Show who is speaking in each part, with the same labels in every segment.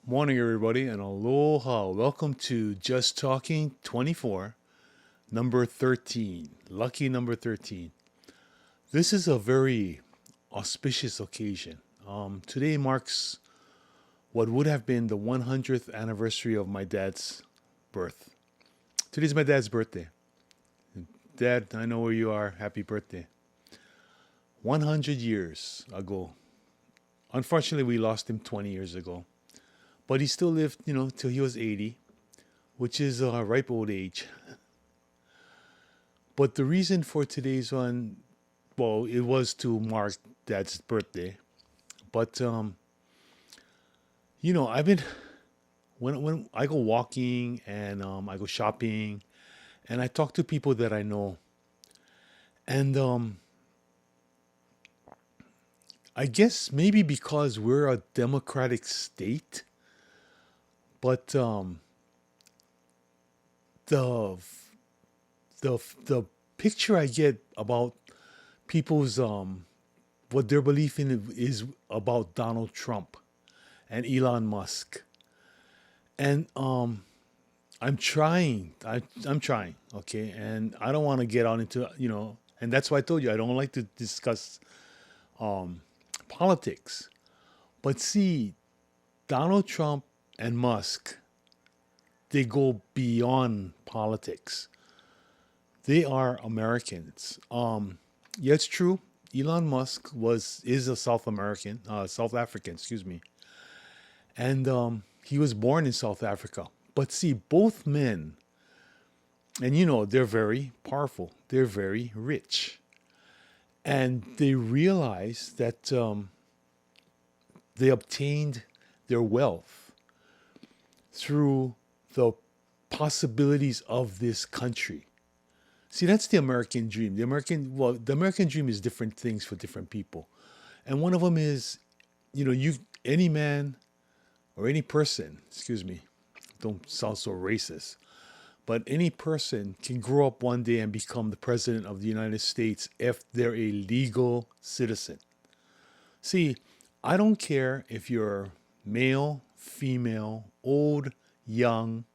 Speaker 1: Morning, everybody, and aloha. Welcome to Just Talking 24, number 13. Lucky number 13. This is a very auspicious occasion. Today marks what would have been the 100th anniversary of my dad's birth. Today's my dad's birthday. Dad, I know where you are. Happy birthday. 100 years ago. Unfortunately, we lost him 20 years ago. But he still lived, till he was 80, which is a ripe old age. But the reason for today's one, well, it was to mark Dad's birthday. But I've been when I go walking and I go shopping, and I talk to people that I know, and I guess maybe because we're a democratic state, but the the picture I get about people's what their belief in is about Donald Trump and Elon Musk. And I'm trying, okay? And I don't want to get on into, and that's why I told you I don't like to discuss politics. But see, Donald Trump and Musk, they go beyond politics. They are Americans. Yeah, it's true. Elon Musk is a South African, excuse me, and he was born in South Africa. But see, both men, and they're very powerful. They're very rich, and they realize that they obtained their wealth through the possibilities of this country. See, that's the American dream. The American dream is different things for different people. And one of them is, any man or any person, excuse me, don't sound so racist, but any person can grow up one day and become the president of the United States if they're a legal citizen. See, I don't care if you're male, female, old, young,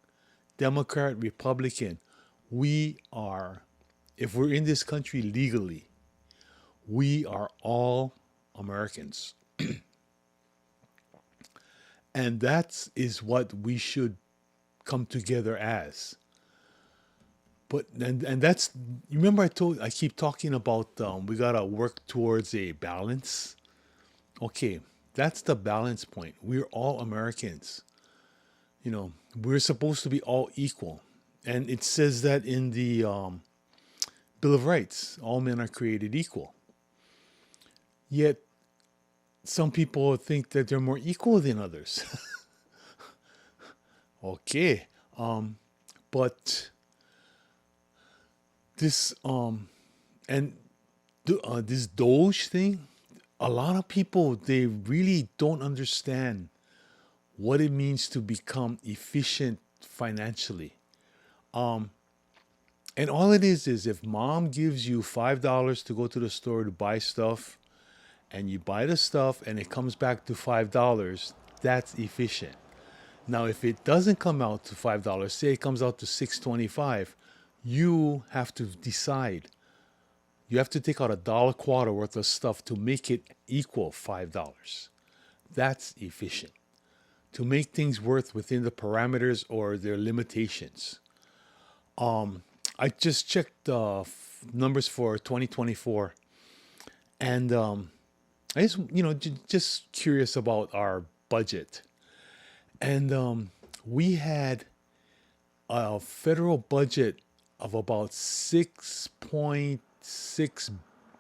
Speaker 1: Democrat, Republican. We are, if we're in this country legally, we are all Americans. And that is what we should come together as. But and that's, you remember I keep talking about we gotta work towards a balance. Okay, that's the balance point. We're all Americans. We're supposed to be all equal, and it says that in the Bill of Rights, all men are created equal. Yet some people think that they're more equal than others. Okay, but this and this Doge thing, a lot of people, they really don't understand what it means to become efficient financially. Um, and all it is if mom gives you $5 to go to the store to buy stuff, and you buy the stuff and it comes back to $5, that's efficient. Now, if it doesn't come out to $5, say it comes out to 6.25, you have to decide. You have to take out a dollar quarter worth of stuff to make it equal $5. That's efficient. To make things worth within the parameters or their limitations. I just checked the numbers for 2024, and I just, just curious about our budget. And we had a federal budget of about 6.6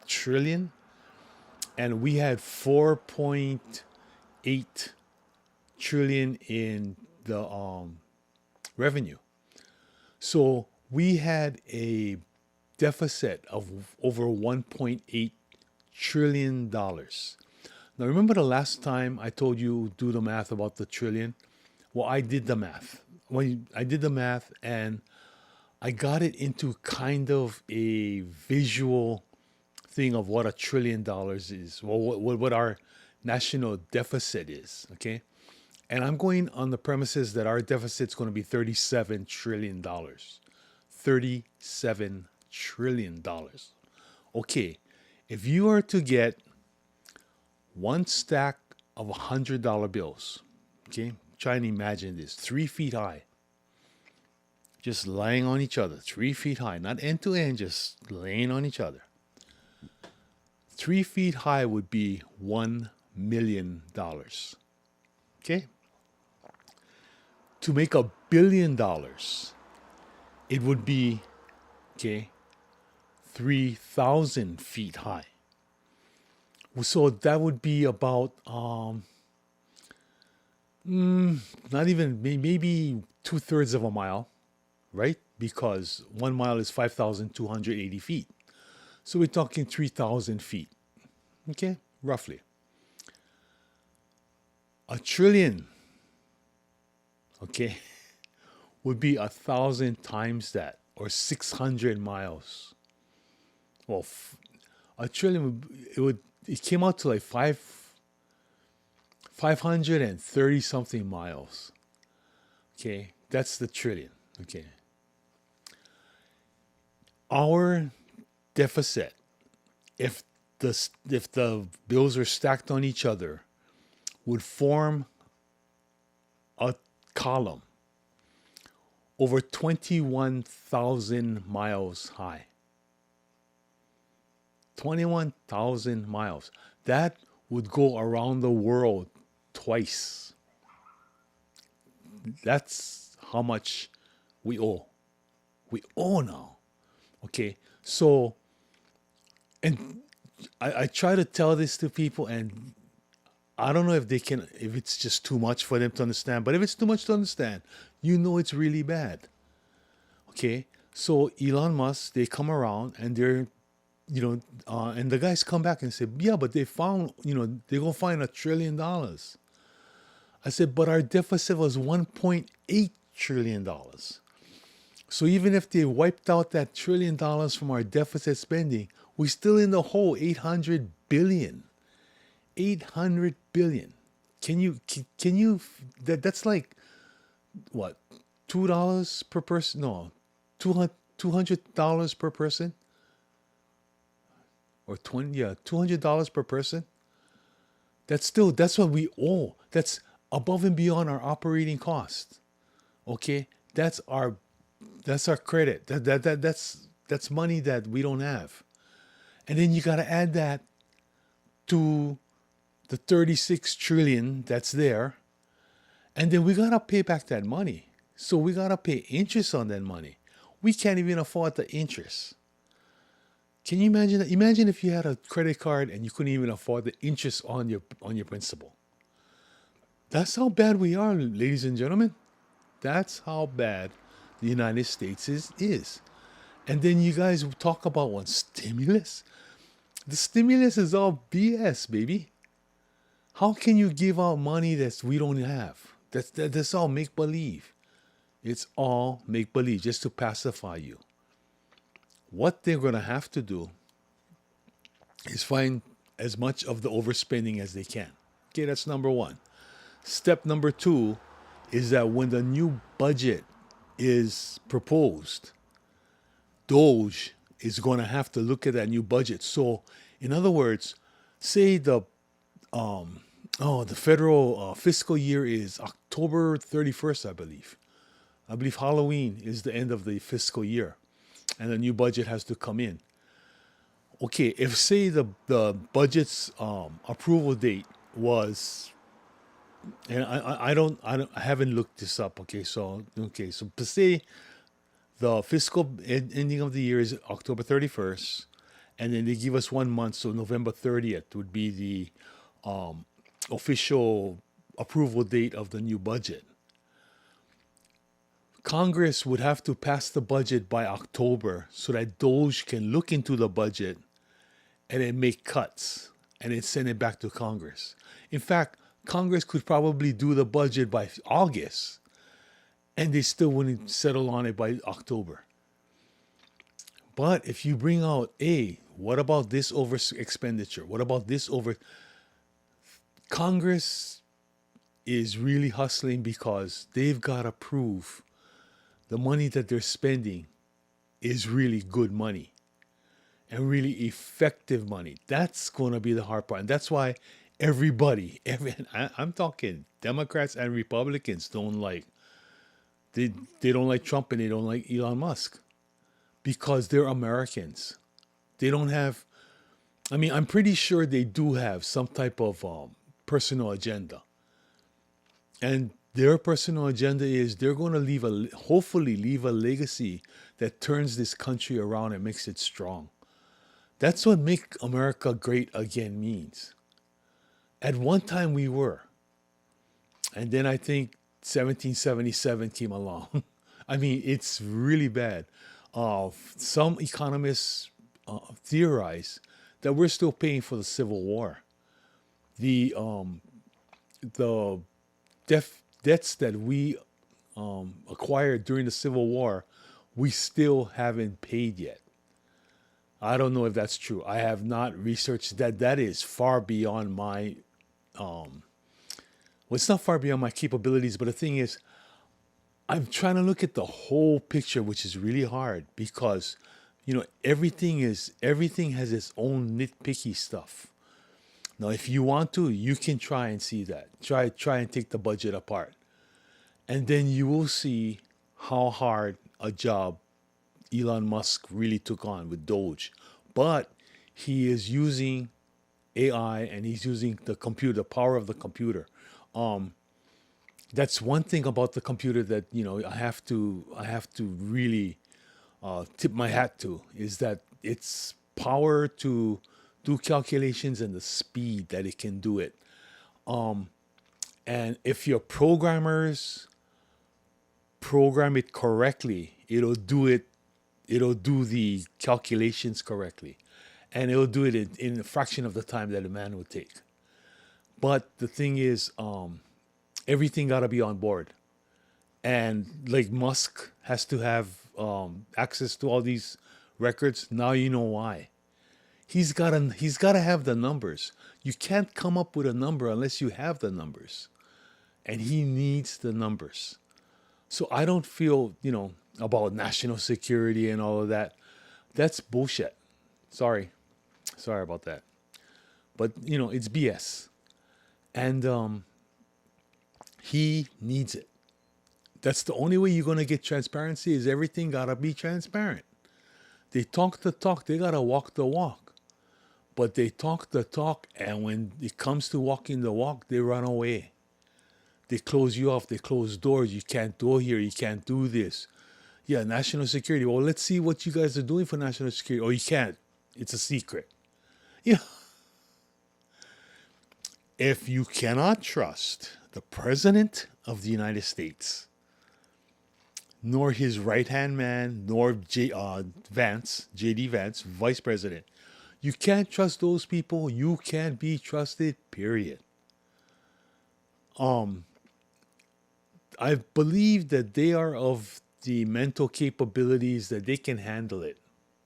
Speaker 1: trillion, and we had 4.8 trillion in the revenue. So we had a deficit of over 1.8 trillion dollars. Now, remember the last time I told you do the math about the trillion? Well, I did the math. I did the math, and I got it into kind of a visual thing of what $1 trillion is, well, what our national deficit is, okay? And I'm going on the premises that our deficit's going to be $37 trillion. $37 trillion. Okay, if you are to get one stack of $100 bills, okay, try and imagine this 3 feet high, just lying on each other, 3 feet high, not end to end, just laying on each other. 3 feet high would be $1 million. Okay? To make $1 billion, it would be, okay, 3,000 feet high. So that would be about, not even, maybe 2/3 of a mile, right? Because 1 mile is 5,280 feet. So we're talking 3,000 feet, okay, roughly. A trillion, okay, would be 1,000 times that, or 600 miles. Well, a trillion, it came out to like 530 something miles. Okay, that's the trillion. Okay. Our deficit, if the bills are stacked on each other, would form a column over 21,000 miles high. 21,000 miles. That would go around the world twice. That's how much we owe. We owe now. Okay, so, and I try to tell this to people, and I don't know if it's just too much for them to understand, but if it's too much to understand, it's really bad. Okay, so Elon Musk, they come around and they're, and the guys come back and say, yeah, but they found, they're going to find $1 trillion. I said, but our deficit was $1.8 trillion. So even if they wiped out that $1 trillion from our deficit spending, we're still in the hole, 800 billion. 800 billion. Can you, that's like, what, $2 per person? No, $200 per person? Or $200 per person? That's what we owe. That's above and beyond our operating costs. Okay? That's our credit. That's money that we don't have. And then you got to add that to the 36 trillion that's there. And then we got to pay back that money. So we got to pay interest on that money. We can't even afford the interest. Can you imagine that? Imagine if you had a credit card and you couldn't even afford the interest on your principal. That's how bad we are, ladies and gentlemen. That's how bad the United States is. And then you guys talk about one stimulus. The stimulus is all BS, baby. How can you give out money that we don't have? That's all make believe. It's all make believe just to pacify you. What they're going to have to do is find as much of the overspending as they can. Okay, that's number one. Step number two is that when the new budget is proposed, Doge is going to have to look at that new budget. So, in other words, say the federal fiscal year is October 31st, I believe. I believe Halloween is the end of the fiscal year, and the new budget has to come in. Okay, if say the budget's approval date was, and I haven't looked this up. So say the fiscal ending of the year is October 31st, and then they give us 1 month, so November 30th would be the official approval date of the new budget. Congress would have to pass the budget by October so that Doge can look into the budget and then make cuts and then send it back to Congress. In fact, Congress could probably do the budget by August and they still wouldn't settle on it by October. But if you bring out, what about this over expenditure? What about this over? Congress is really hustling because they've got to prove the money that they're spending is really good money and really effective money. That's going to be the hard part. And that's why I'm talking Democrats and Republicans they, they don't like Trump and they don't like Elon Musk because they're Americans. They don't have, I mean, I'm pretty sure they do have some type of personal agenda. And their personal agenda is they're going to hopefully leave a legacy that turns this country around and makes it strong. That's what make America great again means. At one time we were. And then I think 1777 came along. I mean, it's really bad. Some economists theorize that we're still paying for the Civil War. The debts that we acquired during the Civil War, we still haven't paid yet. I don't know if that's true. I have not researched that. That is far beyond my, well, it's not far beyond my capabilities, but the thing is, I'm trying to look at the whole picture, which is really hard because, everything has its own nitpicky stuff. Now, if you want to, you can try and see that. Try and take the budget apart. And then you will see how hard a job Elon Musk really took on with Doge. But he is using AI and he's using the power of the computer. That's one thing about the computer that I have to really tip my hat to is that its power to do calculations and the speed that it can do it. And if your programmers program it correctly, it'll do it. It'll do the calculations correctly, and it'll do it in a fraction of the time that a man would take. But the thing is, everything got to be on board, and like Musk has to have access to all these records. Now you know why. He's gotta have the numbers. You can't come up with a number unless you have the numbers, and he needs the numbers. So I don't feel, about national security and all of that. That's bullshit. Sorry. Sorry about that. But, it's BS. And he needs it. That's the only way you're going to get transparency is everything got to be transparent. They talk the talk, they got to walk the walk. But they talk the talk, and when it comes to walking the walk, they run away. They close you off. They close doors. You can't go here. You can't do this. Yeah, national security. Well, let's see what you guys are doing for national security. Oh, you can't. It's a secret. Yeah. If you cannot trust the President of the United States, nor his right-hand man, nor J.D. Vance, Vice President, you can't trust those people. You can't be trusted, period. I believe that they are of the mental capabilities that they can handle it.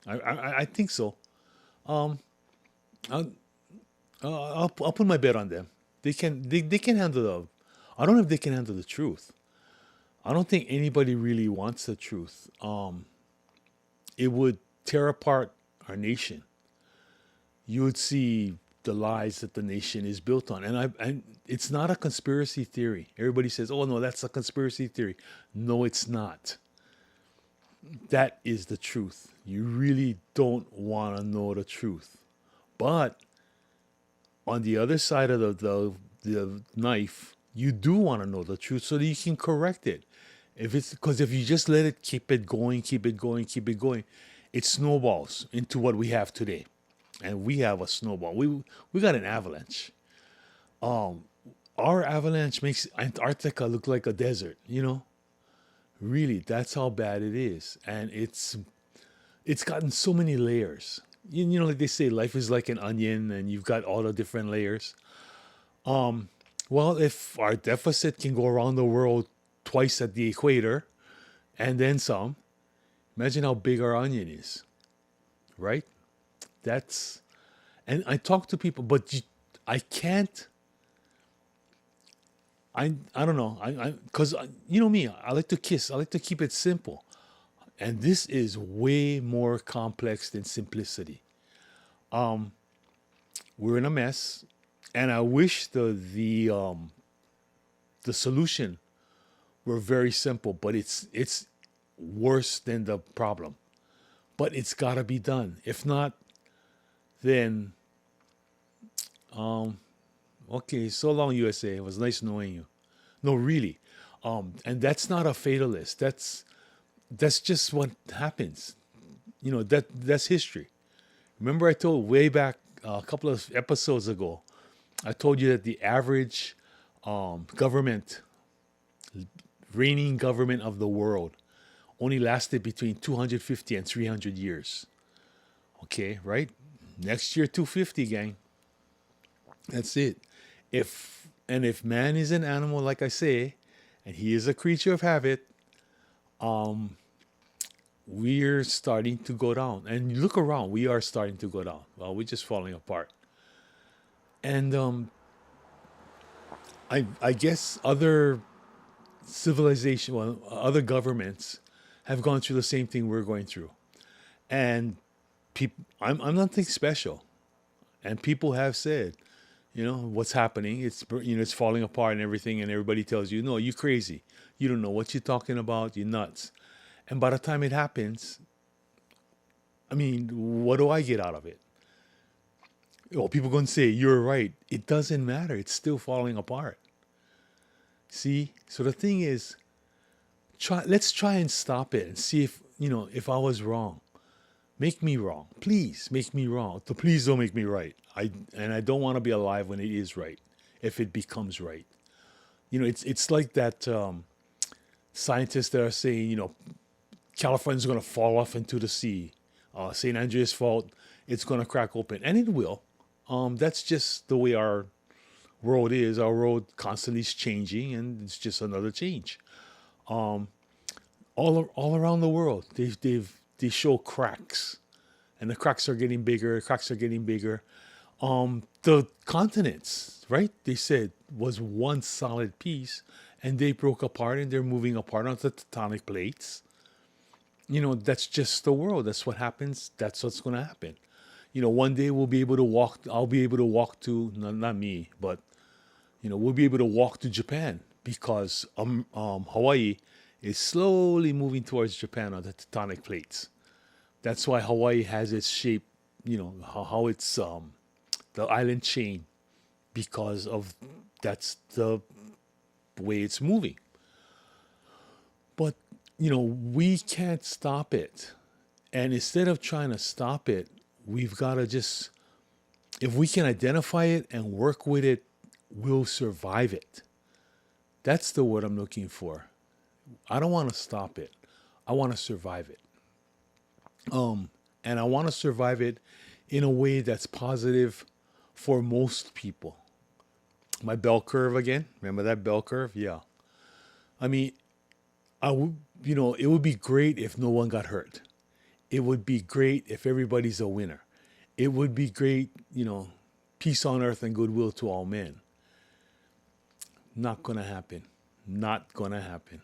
Speaker 1: I think so. Um, I'll, I'll put my bet on them. They can handle the. I don't know if they can handle the truth. I don't think anybody really wants the truth. It would tear apart our nation. You would see the lies that the nation is built on, and it's not a conspiracy theory. Everybody says, "Oh no, that's a conspiracy theory." No, it's not. That is the truth. You really don't want to know the truth, but on the other side of the knife, you do want to know the truth so that you can correct it. If you just let it keep it going, keep it going, keep it going, it snowballs into what we have today, and we have a snowball. We got an avalanche. Our avalanche makes Antarctica look like a desert. Really, that's how bad it is, and it's gotten so many layers. Like they say, life is like an onion, and you've got all the different layers. Well, if our deficit can go around the world twice at the equator, and then some, imagine how big our onion is, right? That's, and I talk to people, but I can't. I don't know. Because you know me, I like to kiss. I like to keep it simple. And this is way more complex than simplicity. We're in a mess, and I wish the solution were very simple, but it's worse than the problem. But it's got to be done. If not, then okay. So long, USA. It was nice knowing you. No, really. And that's not a fatalist. That's just what happens. You know that's history. Remember, I told way back a couple of episodes ago. I told you that the average government, reigning government of the world, only lasted between 250 and 300 years. Okay, right? Next year, 250, gang. That's it. If man is an animal, like I say, and he is a creature of habit, we're starting to go down. And look around, we are starting to go down. Well, we're just falling apart. And I guess other civilization, well, other governments have gone through the same thing we're going through. And I'm nothing special. And people have said, you know, what's happening? It's falling apart and everything. And everybody tells you, no, you crazy. You don't know what you're talking about. You're nuts. And by the time it happens, I mean, what do I get out of it? Well, people going to say, you're right. It doesn't matter. It's still falling apart. See? So the thing is, let's try and stop it and see if I was wrong. Make me wrong. Please make me wrong. Please don't make me right. I don't want to be alive when it is right, if it becomes right. It's like that scientists that are saying, California's going to fall off into the sea. St. Andreas Fault, it's going to crack open. And it will. That's just the way our world is. Our world constantly is changing, and it's just another change. All around the world, they show cracks, and the cracks are getting bigger. Cracks are getting bigger. The continents, right? They said was one solid piece, and they broke apart, and they're moving apart onto the tectonic plates. That's just the world. That's what happens. That's what's going to happen. One day we'll be able to walk. I'll be able to walk to, not me, but, we'll be able to walk to Japan because Hawaii is slowly moving towards Japan on the tectonic plates. That's why Hawaii has its shape, how it's the island chain, because of that's the way it's moving. But, we can't stop it. And instead of trying to stop it, we've got to just, if we can identify it and work with it, we'll survive it. That's the word I'm looking for. I don't want to stop it. I want to survive it. And I want to survive it in a way that's positive for most people. My bell curve again. Remember that bell curve? Yeah. I mean, it would be great if no one got hurt. It would be great if everybody's a winner. It would be great, peace on earth and goodwill to all men. Not going to happen. Not going to happen.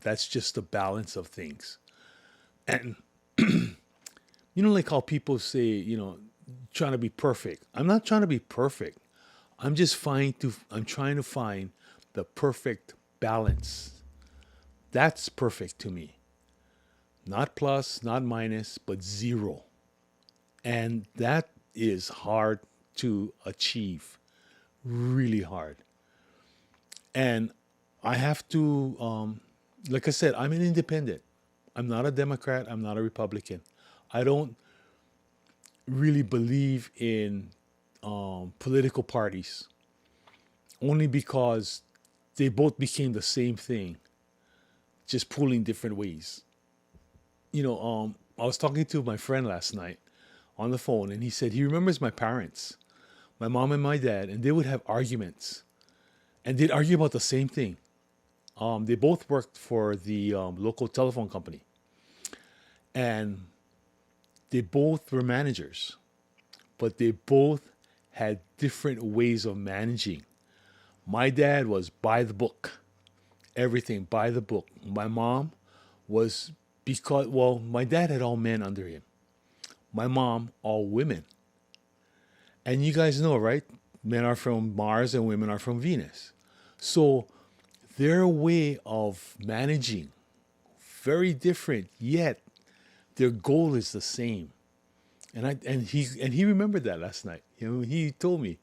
Speaker 1: That's just the balance of things. And, like how people say, trying to be perfect. I'm not trying to be perfect. I'm trying to find the perfect balance. That's perfect to me. Not plus, not minus, but zero. And that is hard to achieve. Really hard. And I have to, like I said, I'm an independent. I'm not a Democrat. I'm not a Republican. I don't really believe in political parties, only because they both became the same thing, just pulling different ways. I was talking to my friend last night on the phone, and he said he remembers my parents, my mom and my dad, and they would have arguments, and they'd argue about the same thing. They both worked for the local telephone company, and they both were managers, but they both had different ways of managing. My dad was by the book, everything by the book. My mom was because, well, my dad had all men under him. My mom, all women. And you guys know, right? Men are from Mars and women are from Venus. So their way of managing, very different, yet their goal is the same. And he remembered that last night. He told me,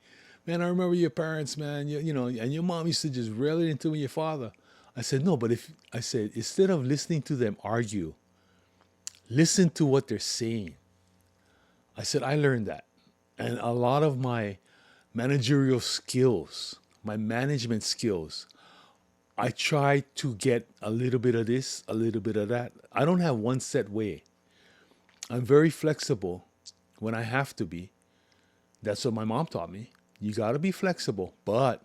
Speaker 1: "Man, I remember your parents, man. And your mom used to just rail it into me, your father." I said, "No, but if I said instead of listening to them argue, listen to what they're saying." I said, "I learned that, and a lot of my managerial skills, my management skills, I try to get a little bit of this, a little bit of that. I don't have one set way. I'm very flexible when I have to be. That's what my mom taught me. You got to be flexible. But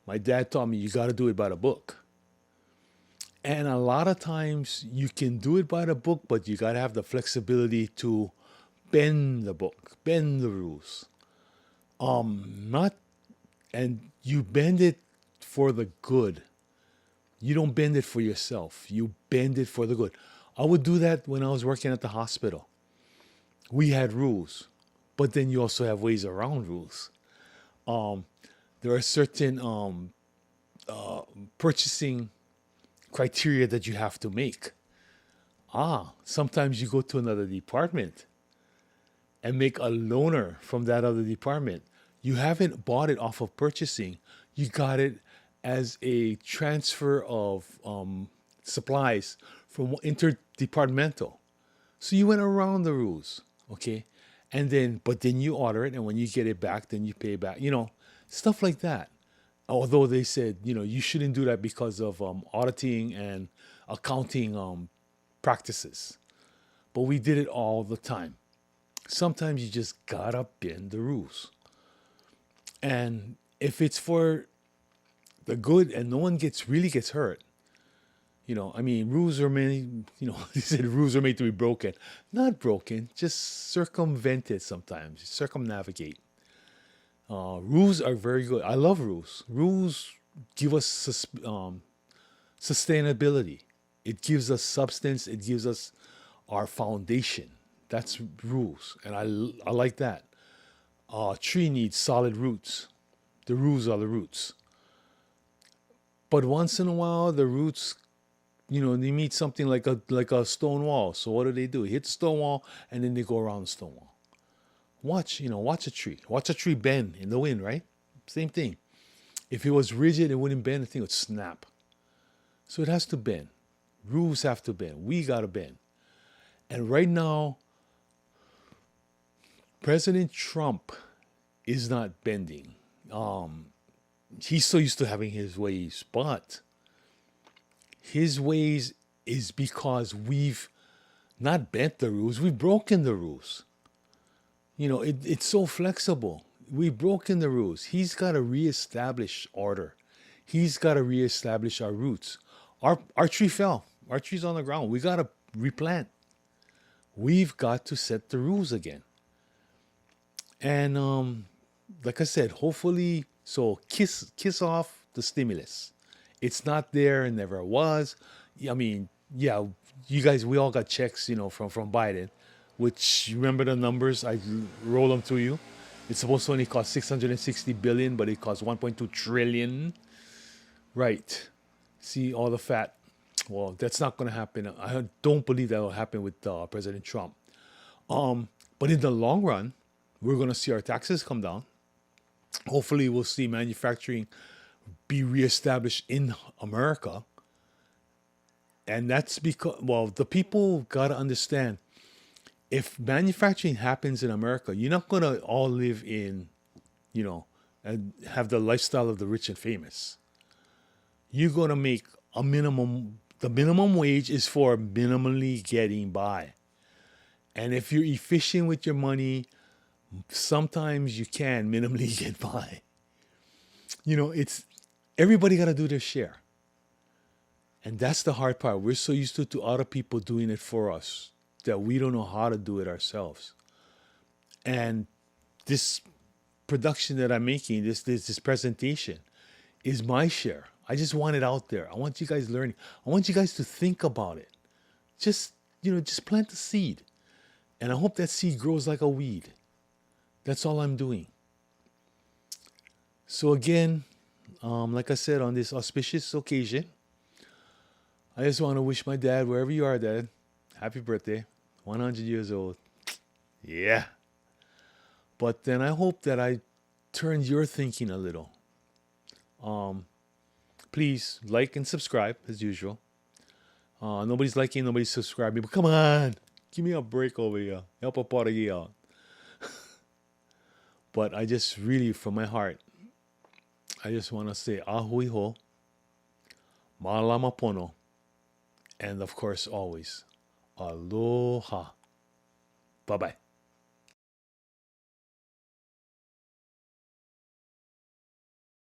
Speaker 1: my dad taught me you got to do it by the book. And a lot of times you can do it by the book, but you got to have the flexibility to bend the book, bend the rules. Not, and you bend it for the good. You don't bend it for yourself. You bend it for the good. I would do that when I was working at the hospital. We had rules, but then you also have ways around rules. Um, there are certain purchasing criteria that you have to make. Sometimes you go to another department and make a loaner from that other department. You haven't bought it off of purchasing. You got it as a transfer of supplies from interdepartmental. So you went around the rules, okay? But then you order it, and when you get it back, then you pay back, stuff like that. Although they said, you shouldn't do that because of auditing and accounting practices. But we did it all the time. Sometimes you just gotta bend the rules. And if it's for the good and no one really gets hurt, rules are made, they said rules are made to be broken. Not broken, just circumvented sometimes, circumnavigate. Rules are very good. I love rules. Rules give us sustainability. It gives us substance. It gives us our foundation. That's rules. And I like that. A tree needs solid roots. The rules are the roots. But once in a while, the roots, they meet something like a stone wall. So what do? Hit the stone wall, and then they go around the stone wall. Watch a tree. Watch a tree bend in the wind, right? Same thing. If it was rigid, it wouldn't bend. The thing would snap. So it has to bend. Rules have to bend. We got to bend. And right now, President Trump is not bending. He's so used to having his ways, but his ways is because we've not bent the rules, we've broken the rules. It's so flexible. We've broken the rules. He's got to reestablish order. He's got to reestablish our roots. Our tree fell. Our tree's on the ground. We got to replant. We've got to set the rules again. And like I said, hopefully, so kiss off the stimulus. It's not there and never was. I mean, yeah, you guys, we all got checks, from Biden, which, remember the numbers? I roll them to you. It's supposed to only cost 660 billion, but it costs 1.2 trillion. Right. See all the fat. Well, that's not going to happen. I don't believe that will happen with President Trump. But in the long run, we're going to see our taxes come down. Hopefully, we'll see manufacturing be reestablished in America. And that's because, well, the people got to understand, if manufacturing happens in America, you're not going to all live in, and have the lifestyle of the rich and famous. You're going to make a minimum. The minimum wage is for minimally getting by. And if you're efficient with your money, sometimes you can minimally get by. It's everybody got to do their share. And that's the hard part. We're so used to other people doing it for us that we don't know how to do it ourselves. And this production that I'm making, this presentation, is my share. I just want it out there. I want you guys learning. I want you guys to think about it. Just, just plant the seed. And I hope that seed grows like a weed. That's all I'm doing. So again, like I said, on this auspicious occasion, I just want to wish my dad, wherever you are, Dad, happy birthday, 100 years old. Yeah. But then I hope that I turned your thinking a little. Please like and subscribe as usual. Nobody's liking, nobody's subscribing. But come on, give me a break over here. Help a party out. But I just really, from my heart, I just want to say ahui ho, malama pono, and of course always, aloha. Bye bye.